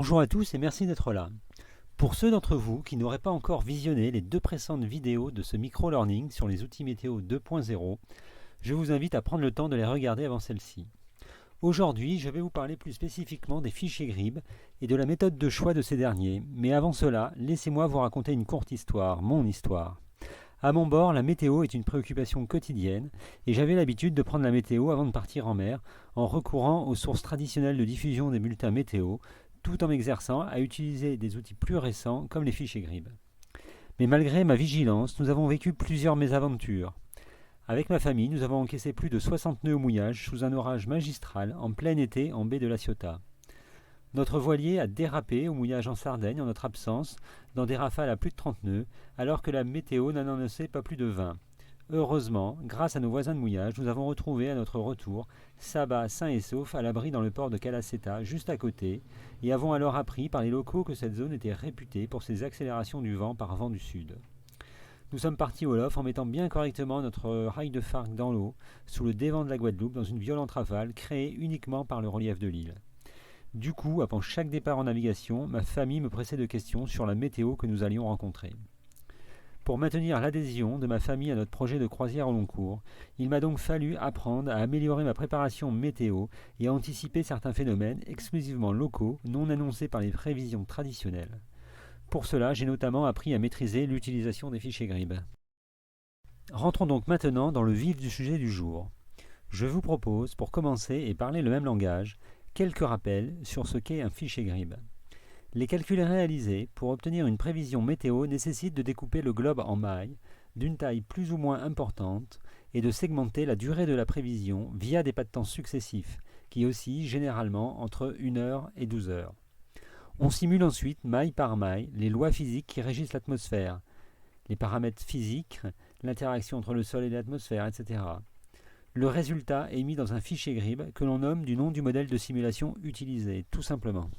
Bonjour à tous et merci d'être là. Pour ceux d'entre vous qui n'auraient pas encore visionné les deux précédentes vidéos de ce micro-learning sur les outils météo 2.0, je vous invite à prendre le temps de les regarder avant celle-ci. Aujourd'hui, je vais vous parler plus spécifiquement des fichiers GRIB et de la méthode de choix de ces derniers, mais avant cela, laissez-moi vous raconter une courte histoire, mon histoire. À mon bord, la météo est une préoccupation quotidienne et j'avais l'habitude de prendre la météo avant de partir en mer en recourant aux sources traditionnelles de diffusion des bulletins météo, tout en m'exerçant à utiliser des outils plus récents comme les fichiers GRIB. Mais malgré ma vigilance, nous avons vécu plusieurs mésaventures. Avec ma famille, nous avons encaissé plus de 60 nœuds au mouillage sous un orage magistral en plein été en baie de la Ciotat. Notre voilier a dérapé au mouillage en Sardaigne en notre absence, dans des rafales à plus de 30 nœuds, alors que la météo n'en annonçait pas plus de 20. Heureusement, grâce à nos voisins de mouillage, nous avons retrouvé à notre retour Saba sain et sauf à l'abri dans le port de Calaceta, juste à côté, et avons alors appris par les locaux que cette zone était réputée pour ses accélérations du vent par vent du sud. Nous sommes partis au lof en mettant bien correctement notre rail de Fargue dans l'eau, sous le dévent de la Guadeloupe, dans une violente rafale créée uniquement par le relief de l'île. Du coup, avant chaque départ en navigation, ma famille me pressait de questions sur la météo que nous allions rencontrer. Pour maintenir l'adhésion de ma famille à notre projet de croisière au long cours, il m'a donc fallu apprendre à améliorer ma préparation météo et à anticiper certains phénomènes exclusivement locaux, non annoncés par les prévisions traditionnelles. Pour cela, j'ai notamment appris à maîtriser l'utilisation des fichiers GRIB. Rentrons donc maintenant dans le vif du sujet du jour. Je vous propose, pour commencer et parler le même langage, quelques rappels sur ce qu'est un fichier GRIB. Les calculs réalisés pour obtenir une prévision météo nécessitent de découper le globe en mailles, d'une taille plus ou moins importante, et de segmenter la durée de la prévision via des pas de temps successifs, qui oscillent généralement entre 1 heure et 12 heures. On simule ensuite, maille par maille, les lois physiques qui régissent l'atmosphère, les paramètres physiques, l'interaction entre le sol et l'atmosphère, etc. Le résultat est mis dans un fichier GRIB que l'on nomme du nom du modèle de simulation utilisé, tout simplement.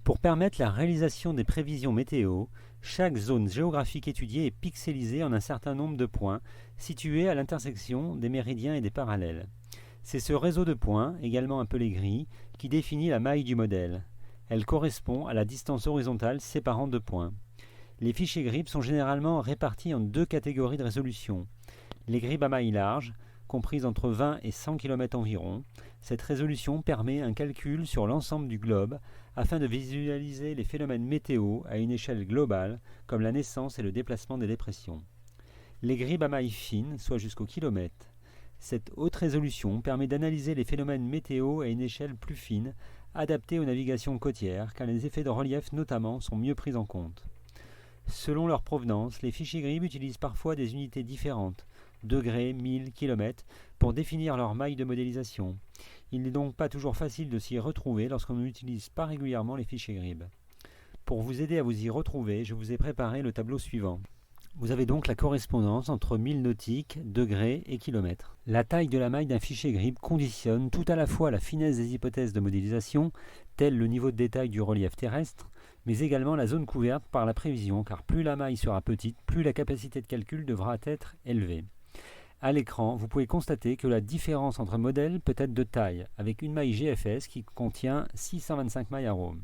Pour permettre la réalisation des prévisions météo, chaque zone géographique étudiée est pixelisée en un certain nombre de points situés à l'intersection des méridiens et des parallèles. C'est ce réseau de points, également appelé grille, qui définit la maille du modèle. Elle correspond à la distance horizontale séparant deux points. Les fichiers GRIB sont généralement répartis en deux catégories de résolution. Les GRIB à maille large, comprises entre 20 et 100 km environ. Cette résolution permet un calcul sur l'ensemble du globe afin de visualiser les phénomènes météo à une échelle globale, comme la naissance et le déplacement des dépressions. Les GRIB à maille fine, soit jusqu'au kilomètre. Cette haute résolution permet d'analyser les phénomènes météo à une échelle plus fine, adaptée aux navigations côtières, car les effets de relief notamment sont mieux pris en compte. Selon leur provenance, les fichiers GRIB utilisent parfois des unités différentes, degrés, milles, kilomètres, pour définir leur maille de modélisation. Il n'est donc pas toujours facile de s'y retrouver lorsqu'on n'utilise pas régulièrement les fichiers GRIB. Pour vous aider à vous y retrouver, je vous ai préparé le tableau suivant. Vous avez donc la correspondance entre milles nautiques, degrés et kilomètres. La taille de la maille d'un fichier GRIB conditionne tout à la fois la finesse des hypothèses de modélisation, telles le niveau de détail du relief terrestre, mais également la zone couverte par la prévision, car plus la maille sera petite, plus la capacité de calcul devra être élevée. À l'écran, vous pouvez constater que la différence entre modèles peut être de taille, avec une maille GFS qui contient 625 mailles arômes.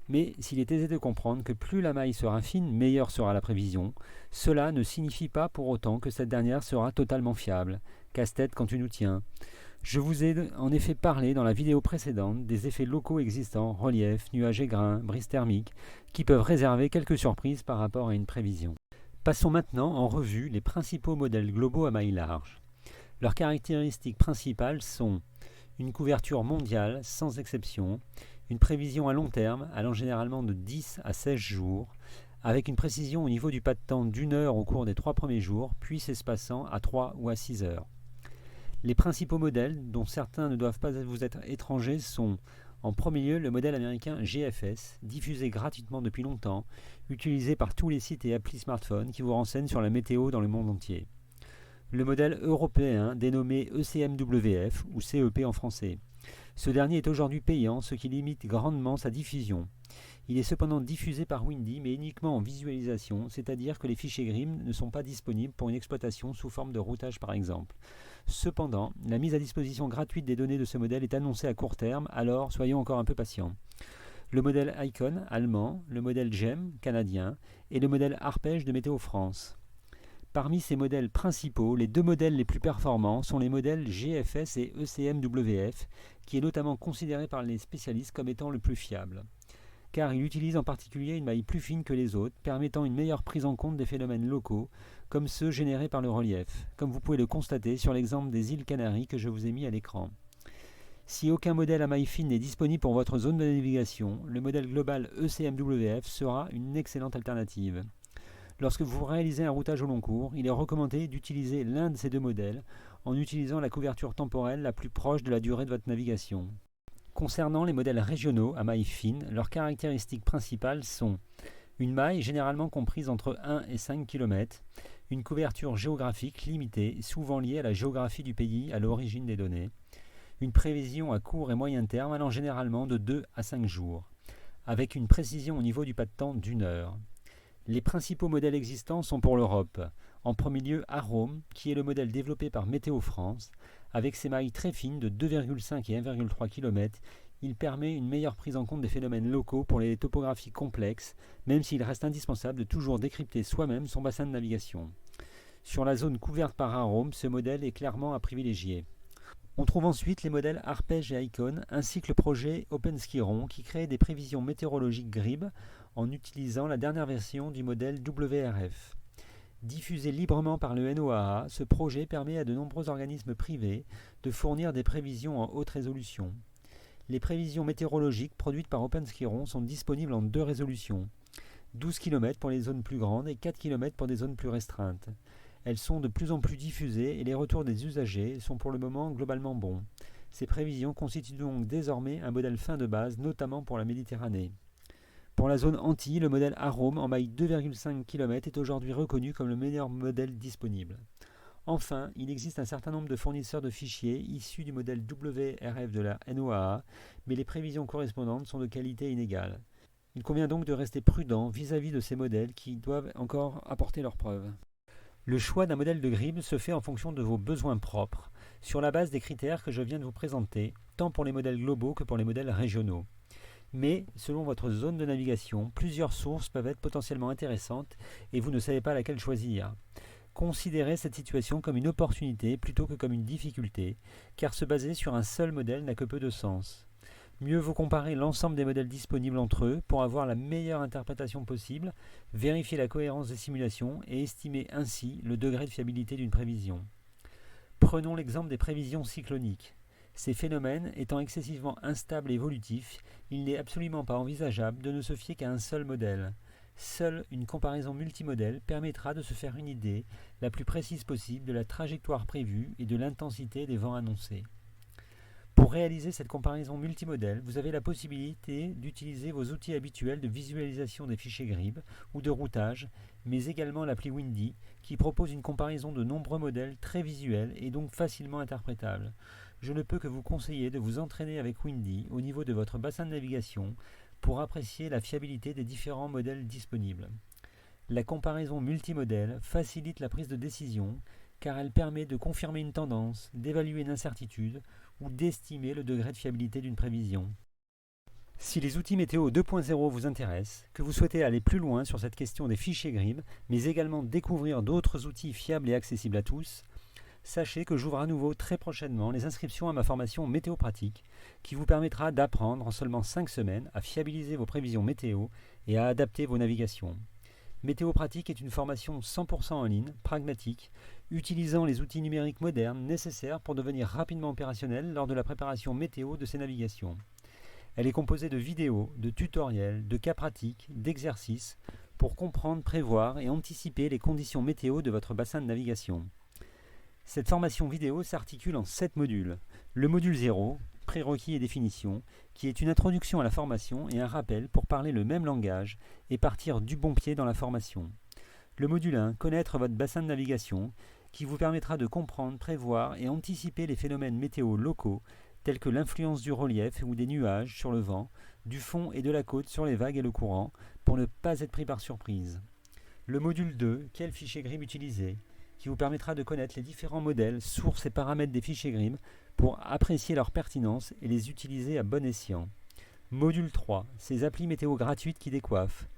Mais s'il est aisé de comprendre que plus la maille sera fine, meilleure sera la prévision, cela ne signifie pas pour autant que cette dernière sera totalement fiable. Casse-tête quand tu nous tiens. Je vous ai en effet parlé dans la vidéo précédente des effets locaux existants, relief, nuages et grains, brise thermique, qui peuvent réserver quelques surprises par rapport à une prévision. Passons maintenant en revue les principaux modèles globaux à maille large. Leurs caractéristiques principales sont une couverture mondiale sans exception, une prévision à long terme allant généralement de 10 à 16 jours, avec une précision au niveau du pas de temps d'1 heure au cours des 3 premiers jours, puis s'espaçant à 3 ou à 6 heures. Les principaux modèles, dont certains ne doivent pas vous être étrangers, sont en premier lieu le modèle américain GFS, diffusé gratuitement depuis longtemps, utilisé par tous les sites et applis smartphones qui vous renseignent sur la météo dans le monde entier. Le modèle européen dénommé ECMWF ou CEP en français. Ce dernier est aujourd'hui payant, ce qui limite grandement sa diffusion. Il est cependant diffusé par Windy, mais uniquement en visualisation, c'est-à-dire que les fichiers GRIB ne sont pas disponibles pour une exploitation sous forme de routage par exemple. Cependant, la mise à disposition gratuite des données de ce modèle est annoncée à court terme, alors soyons encore un peu patients. le modèle Icon allemand, le modèle GEM canadien et le modèle Arpège de Météo France. Parmi ces modèles principaux, les deux modèles les plus performants sont les modèles GFS et ECMWF, qui est notamment considéré par les spécialistes comme étant le plus fiable, car il utilise en particulier une maille plus fine que les autres, permettant une meilleure prise en compte des phénomènes locaux, comme ceux générés par le relief, comme vous pouvez le constater sur l'exemple des îles Canaries que je vous ai mis à l'écran. Si aucun modèle à maille fine n'est disponible pour votre zone de navigation, le modèle global ECMWF sera une excellente alternative. Lorsque vous réalisez un routage au long cours, il est recommandé d'utiliser l'un de ces deux modèles en utilisant la couverture temporelle la plus proche de la durée de votre navigation. Concernant les modèles régionaux à maille fine, leurs caractéristiques principales sont une maille généralement comprise entre 1 et 5 km, une couverture géographique limitée, souvent liée à la géographie du pays à l'origine des données, une prévision à court et moyen terme allant généralement de 2 à 5 jours, avec une précision au niveau du pas de temps d'1 heure. Les principaux modèles existants sont pour l'Europe. En premier lieu, Arome, qui est le modèle développé par Météo France. Avec ses mailles très fines de 2,5 et 1,3 km, il permet une meilleure prise en compte des phénomènes locaux pour les topographies complexes, même s'il reste indispensable de toujours décrypter soi-même son bassin de navigation. Sur la zone couverte par Arome, ce modèle est clairement à privilégier. On trouve ensuite les modèles Arpège et Icon, ainsi que le projet OpenSkiron qui crée des prévisions météorologiques GRIB en utilisant la dernière version du modèle WRF. Diffusé librement par le NOAA, ce projet permet à de nombreux organismes privés de fournir des prévisions en haute résolution. Les prévisions météorologiques produites par OpenSkiron sont disponibles en deux résolutions, 12 km pour les zones plus grandes et 4 km pour des zones plus restreintes. Elles sont de plus en plus diffusées et les retours des usagers sont pour le moment globalement bons. Ces prévisions constituent donc désormais un modèle fin de base, notamment pour la Méditerranée. Pour la zone Antilles, le modèle Arome en maille 2,5 km est aujourd'hui reconnu comme le meilleur modèle disponible. Enfin, il existe un certain nombre de fournisseurs de fichiers issus du modèle WRF de la NOAA, mais les prévisions correspondantes sont de qualité inégale. Il convient donc de rester prudent vis-à-vis de ces modèles qui doivent encore apporter leurs preuves. Le choix d'un modèle de GRIB se fait en fonction de vos besoins propres, sur la base des critères que je viens de vous présenter, tant pour les modèles globaux que pour les modèles régionaux. Mais, selon votre zone de navigation, plusieurs sources peuvent être potentiellement intéressantes et vous ne savez pas laquelle choisir. Considérez cette situation comme une opportunité plutôt que comme une difficulté, car se baser sur un seul modèle n'a que peu de sens. Mieux vaut comparer l'ensemble des modèles disponibles entre eux pour avoir la meilleure interprétation possible, vérifier la cohérence des simulations et estimer ainsi le degré de fiabilité d'une prévision. Prenons l'exemple des prévisions cycloniques. Ces phénomènes étant excessivement instables et évolutifs, il n'est absolument pas envisageable de ne se fier qu'à un seul modèle. Seule une comparaison multimodèle permettra de se faire une idée la plus précise possible de la trajectoire prévue et de l'intensité des vents annoncés. Pour réaliser cette comparaison multimodèle, vous avez la possibilité d'utiliser vos outils habituels de visualisation des fichiers GRIB ou de routage, mais également l'appli Windy, qui propose une comparaison de nombreux modèles très visuels et donc facilement interprétables. Je ne peux que vous conseiller de vous entraîner avec Windy au niveau de votre bassin de navigation pour apprécier la fiabilité des différents modèles disponibles. La comparaison multimodèle facilite la prise de décision car elle permet de confirmer une tendance, d'évaluer une incertitude ou d'estimer le degré de fiabilité d'une prévision. Si les outils météo 2.0 vous intéressent, que vous souhaitez aller plus loin sur cette question des fichiers GRIB, mais également découvrir d'autres outils fiables et accessibles à tous, sachez que j'ouvre à nouveau très prochainement les inscriptions à ma formation Météo Pratique, qui vous permettra d'apprendre en seulement 5 semaines à fiabiliser vos prévisions météo et à adapter vos navigations. Météo Pratique est une formation 100% en ligne, pragmatique, utilisant les outils numériques modernes nécessaires pour devenir rapidement opérationnel lors de la préparation météo de ces navigations. Elle est composée de vidéos, de tutoriels, de cas pratiques, d'exercices pour comprendre, prévoir et anticiper les conditions météo de votre bassin de navigation. Cette formation vidéo s'articule en 7 modules. Le module 0, prérequis et définition, qui est une introduction à la formation et un rappel pour parler le même langage et partir du bon pied dans la formation. Le module 1, connaître votre bassin de navigation, qui vous permettra de comprendre, prévoir et anticiper les phénomènes météo locaux, tels que l'influence du relief ou des nuages sur le vent, du fond et de la côte sur les vagues et le courant, pour ne pas être pris par surprise. Le module 2, quel fichier GRIB utiliser, qui vous permettra de connaître les différents modèles, sources et paramètres des fichiers GRIB pour apprécier leur pertinence et les utiliser à bon escient. Module 3, ces applis météo gratuites qui décoiffent.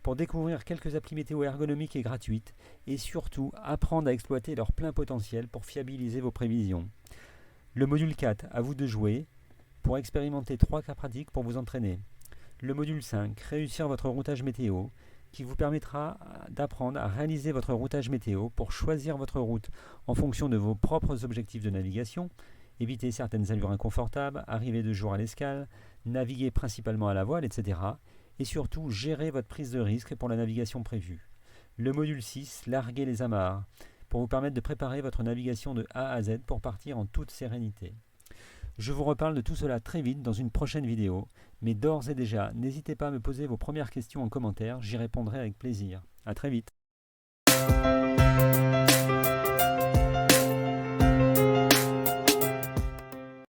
Pour découvrir quelques applis météo ergonomiques et gratuites, et surtout apprendre à exploiter leur plein potentiel pour fiabiliser vos prévisions. Le module 4, à vous de jouer, pour expérimenter 3 cas pratiques pour vous entraîner. Le module 5, réussir votre routage météo, qui vous permettra d'apprendre à réaliser votre routage météo pour choisir votre route en fonction de vos propres objectifs de navigation, éviter certaines allures inconfortables, arriver de jour à l'escale, naviguer principalement à la voile, etc. Et surtout, gérer votre prise de risque pour la navigation prévue. Le module 6, larguer les amarres, pour vous permettre de préparer votre navigation de A à Z pour partir en toute sérénité. Je vous reparle de tout cela très vite dans une prochaine vidéo, mais d'ores et déjà, n'hésitez pas à me poser vos premières questions en commentaire, j'y répondrai avec plaisir. A très vite.